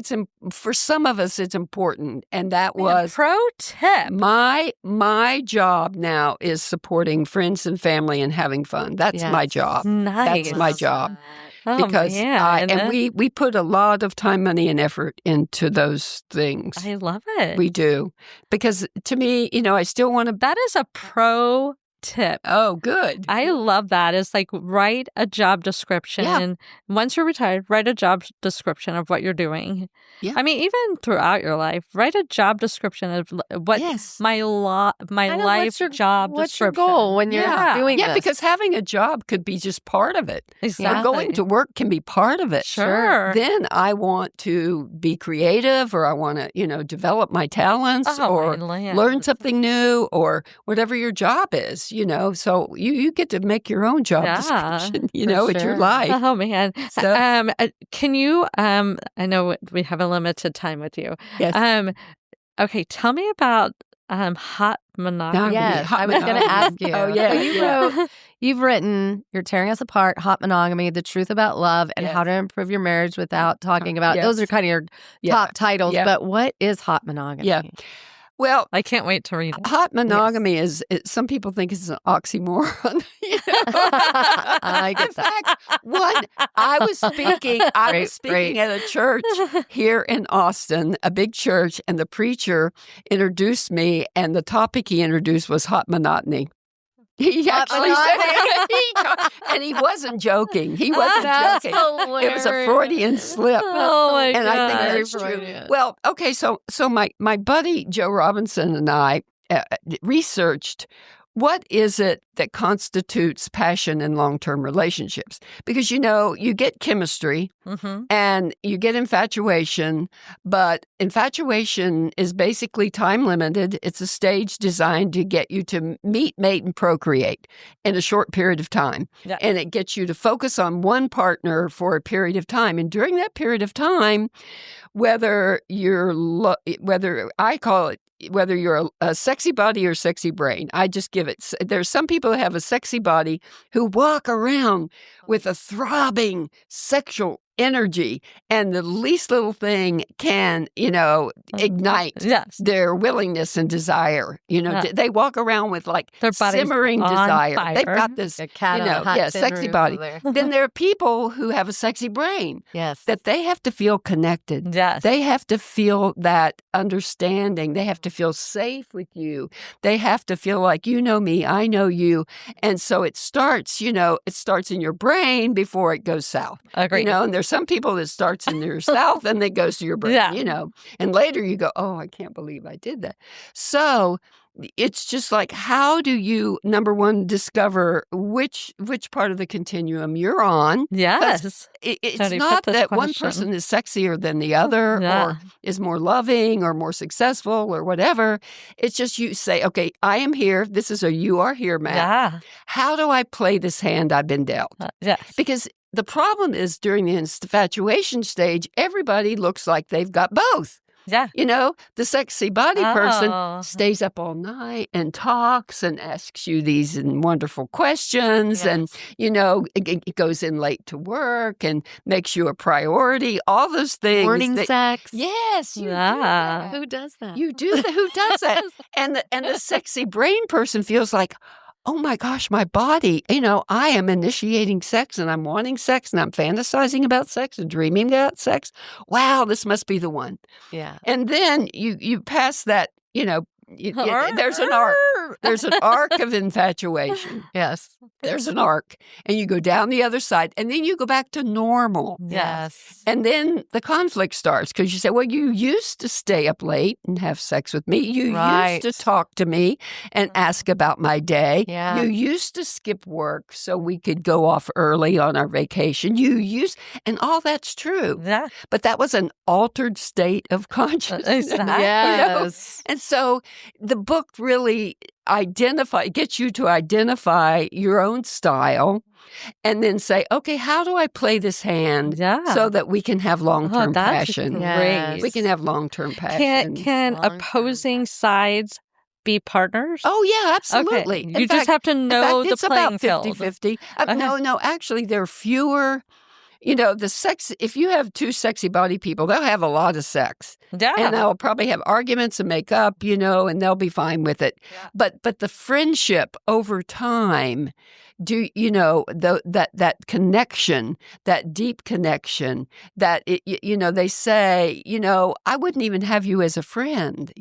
for some of us it's important, and that Man, was pro tip. my job now is supporting friends and family and having fun. That's my Yes. job. Nice. That's my job. Oh, Because man. we put a lot of time, money, and effort into those things. I love it. We do. Because to me, you know, I still want to. That is a pro tip. Oh, good. I love that. It's like write a job description. Yeah. Once you're retired, write a job description of what you're doing. Yeah. I mean, even throughout your life, write a job description of what Yes. my Kind of life job What's your description. goal when you're doing Yeah, this? because having a job could be just part of it. Exactly. Or going to work can be part of it. Sure. Then I want to be creative, or I want to, you know, develop my talents, Oh, or my land. learn something new, or whatever your job is, you know. So you get to make your own job Yeah, description, you for know, it's your sure. life. Oh man. So- Can you I know we have a limited time with you. Yes. Okay, tell me about hot monogamy. Yes, Hot I was going to monogamy. ask you. Oh, yeah, So yeah. you've written "You're Tearing Us Apart," "Hot Monogamy," "The Truth About Love," and Yes. "How to Improve Your Marriage Without Talking About." Yes. Those are kind of your Yeah. top titles. Yeah. But what is hot monogamy? Yeah. Well, I can't wait to read it. hot monogamy some people think it's an oxymoron. You know? I get In fact, I was speaking Great. at a church here in Austin, a big church, and the preacher introduced me, and the topic he introduced was hot monotony. He Hot actually said and he wasn't joking. He wasn't That's joking. It was a hilarious. Freudian slip. Oh my And I think gosh. that's true. Freudian. Well, okay, so my buddy Joe Robinson and I researched what is it that constitutes passion in long-term relationships? Because, you know, you get chemistry Mm-hmm. and you get infatuation, but infatuation is basically time-limited. It's a stage designed to get you to meet, mate, and procreate in a short period of time. Yeah. And it gets you to focus on one partner for a period of time. And during that period of time, whether I call it, whether you're a sexy body or sexy brain, I just give it. There's some people who have a sexy body who walk around with a throbbing sexual energy, and the least little thing can, you know, ignite Yes. their willingness and desire. Yeah. They walk around with like Their body's simmering on desire. fire. They've got this, A cat on a hot tin sexy roof body. over there. Then there are people who have a sexy brain Yes. that they have to feel connected. Yes. They have to feel that understanding. They have to feel safe with you. They have to feel like, you know me, I know you. And so it starts, it starts in your brain before it goes south. Agreed. And there's some people that starts in their south and then goes to your brain, Yeah. And later you go, oh, I can't believe I did that. So it's just like, how do you, number one, discover which part of the continuum you're on? Yes. It's Jody, not put this that one question. person is sexier than the other Yeah. or is more loving or more successful or whatever. It's just you say, okay, I am here. This is a you are here map. Yeah. How do I play this hand I've been dealt? Yes. Because the problem is during the infatuation stage, everybody looks like they've got both. Yeah. The sexy body person Oh. stays up all night and talks and asks you these wonderful questions and, it goes in late to work and makes you a priority, all those things. Morning sex. Yes. You do Yeah. that. Who does that? You do that. Who does that? And the sexy brain person feels like, oh my gosh, my body, I am initiating sex and I'm wanting sex and I'm fantasizing about sex and dreaming about sex. Wow, this must be the one. Yeah. And then you pass that, there's an arc. There's an arc of infatuation. Yes. There's an arc. And you go down the other side and then you go back to normal. Yes. And then the conflict starts because you say, well, you used to stay up late and have sex with me. You Right. used to talk to me and ask about my day. Yeah. You used to skip work so we could go off early on our vacation. And all that's true. Yeah. But that was an altered state of consciousness. Exactly. Yes. And so the book really gets you to identify your own style and then say, okay, how do I play this hand Yeah. so that we can have long-term that's passion? Yes. We can have long-term passion. Can Long-term. opposing sides be partners? Oh, yeah, absolutely. Okay. In You just fact- have to in know fact, the it's playing about field. 50-50. Okay. No, actually, there are fewer. If you have two sexy body people, they'll have a lot of sex. Yeah. And they'll probably have arguments and make up, and they'll be fine with it. Yeah. But the friendship over time, that connection, that deep connection, that they say, I wouldn't even have you as a friend,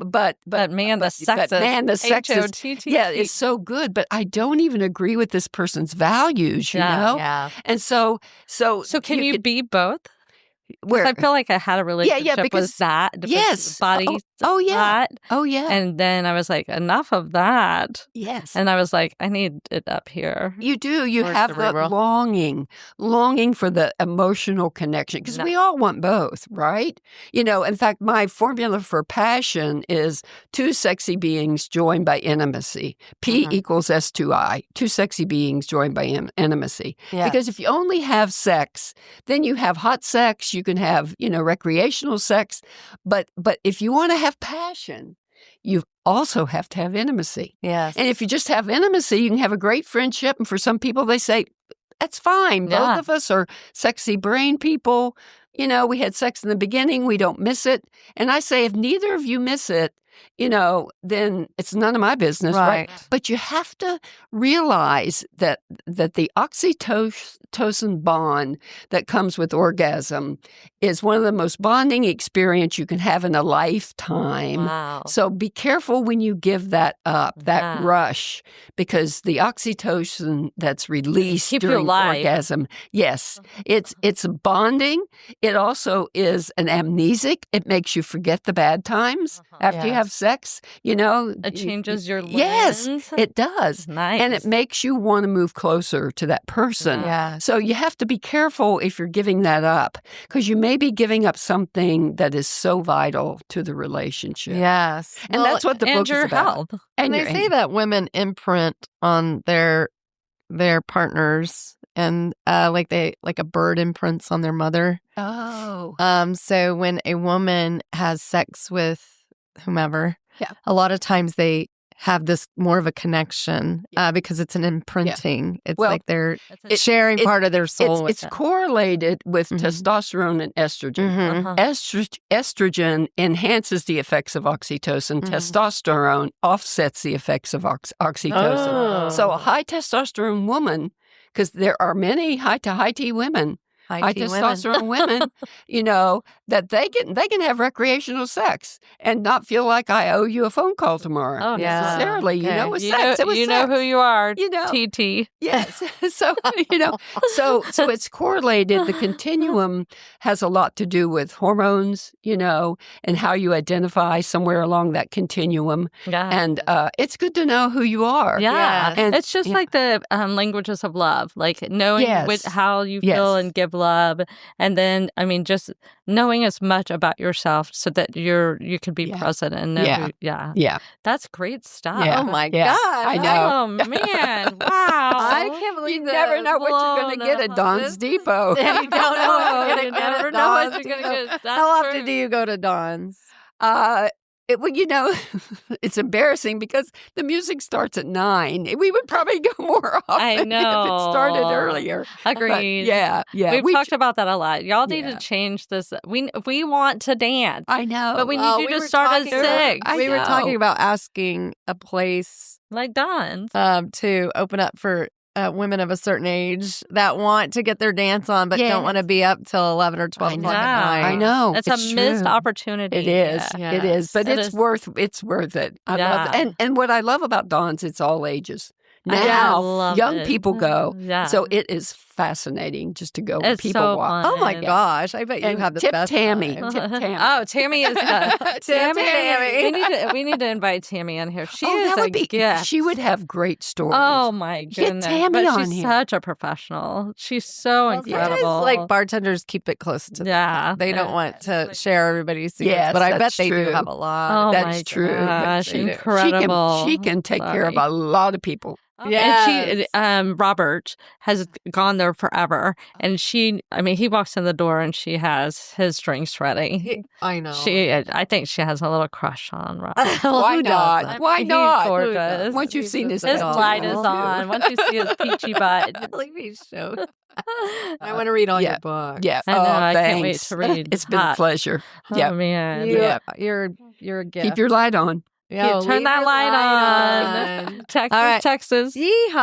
but man, the sex is HOTT. yeah, it's so good. But I don't even agree with this person's values, Yeah. Yeah. And so can you be both? 'Cause where I feel like I had a relationship because- with that. yes. Body. Oh, yeah. That. Oh yeah. And then I was like, enough of that. Yes. And I was like, I need it up here. You do. You More have that cerebral. longing for the emotional connection because No. we all want both, right? In fact, my formula for passion is two sexy beings joined by intimacy. P equals S2I, two sexy beings joined by intimacy. Yeah. Because if you only have sex, then you have hot sex, you can have, recreational sex. But if you want to have passion, you also have to have intimacy. Yes. And if you just have intimacy, you can have a great friendship. And for some people, they say, that's fine. Yeah. Both of us are sexy brain people. We had sex in the beginning. We don't miss it. And I say, if neither of you miss it, then it's none of my business, right? Right. But you have to realize that the oxytocin bond that comes with orgasm is one of the most bonding experience you can have in a lifetime. Wow. So be careful when you give that up, that Yeah. rush, because the oxytocin that's released Keep you during alive. orgasm, yes, it's bonding. It also is an amnesic. It makes you forget the bad times after you Yes. have sex. It changes your Yes, lens. it does. Nice. And it makes you want to move closer to that person. Yeah. So you have to be careful if you're giving that up because you may be giving up something that is so vital to the relationship. Yes. And that's what the and book your is about. health. And your they say that women imprint on their partners and like a bird imprints on their mother. Oh. So when a woman has sex with whomever, Yeah. a lot of times they have this more of a connection because it's an imprinting. It's Well, like they're sharing part of their soul. It's correlated with testosterone and estrogen. Estrogen enhances the effects of oxytocin. Testosterone offsets the effects of oxytocin. So a high testosterone woman, because there are many high T women, high testosterone women, that they can have recreational sex and not feel like I owe you a phone call tomorrow. Necessarily. Okay. With sex. It was you know sex. who you are, TT. Yes. So, so it's correlated. The continuum has a lot to do with hormones, and how you identify somewhere along that continuum. Yeah. And it's good to know who you are. Yeah. And it's just like the languages of love, like knowing how you feel and give love. And then, just knowing as much about yourself so that you can be present and know. That's great stuff. Oh my God. I know. Oh man. Wow. I can't believe You never know what you're going to get at Dawn's Depot. You don't know what you're You going to get never at know what Dawn's. you're going to get. How often do you go to Dawn's? It's embarrassing because the music starts at 9. We would probably go more often I know. if it started earlier. Agreed. But yeah. We've talked about that a lot. Y'all need to change this. We want to dance. I know. But we need you to start at 6. We were talking about asking a place Like Dawn's. to open up for women of a certain age that want to get their dance on but don't want to be up till 11 or 12 o'clock at night. I know. It's a missed true. opportunity. It is. Yeah. It is. But It it's is. worth it. I love it. And what I love about Dawn's, it's all ages. I Now, love young it. people go. Yeah. So it is fascinating just to go where It's people so walk. fun. Oh my gosh. I bet you And have the tip best Tammy. time. Tip Tammy. Oh, Tammy is Tammy. We need to invite Tammy in here. She Oh, is that a would be. gift. She would have great stories. Oh my goodness! Tammy but on she's here. such a professional. She's so incredible. Sometimes, like bartenders keep it close to them. They don't want to share everybody's secrets, Yes, but I bet that's they do true. have a lot. Oh That's my true. gosh, They do. incredible. She can take care of a lot of people. And Robert has gone there forever. And he walks in the door and she has his drinks ready. I know. I think she has a little crush on Robert. Why not? Why He's not? gorgeous. Once you've seen his His tattoo. light is on. Once you see his peachy butt. Leave me show. I want to read all your book. Yeah. I know, I thanks. can't wait to read. It's been a Hot. pleasure. Oh, Yeah. man. You're a gift. Keep your light on. Yo, Turn leave that your light on. on. Texas, All right. Texas. Yeehaw.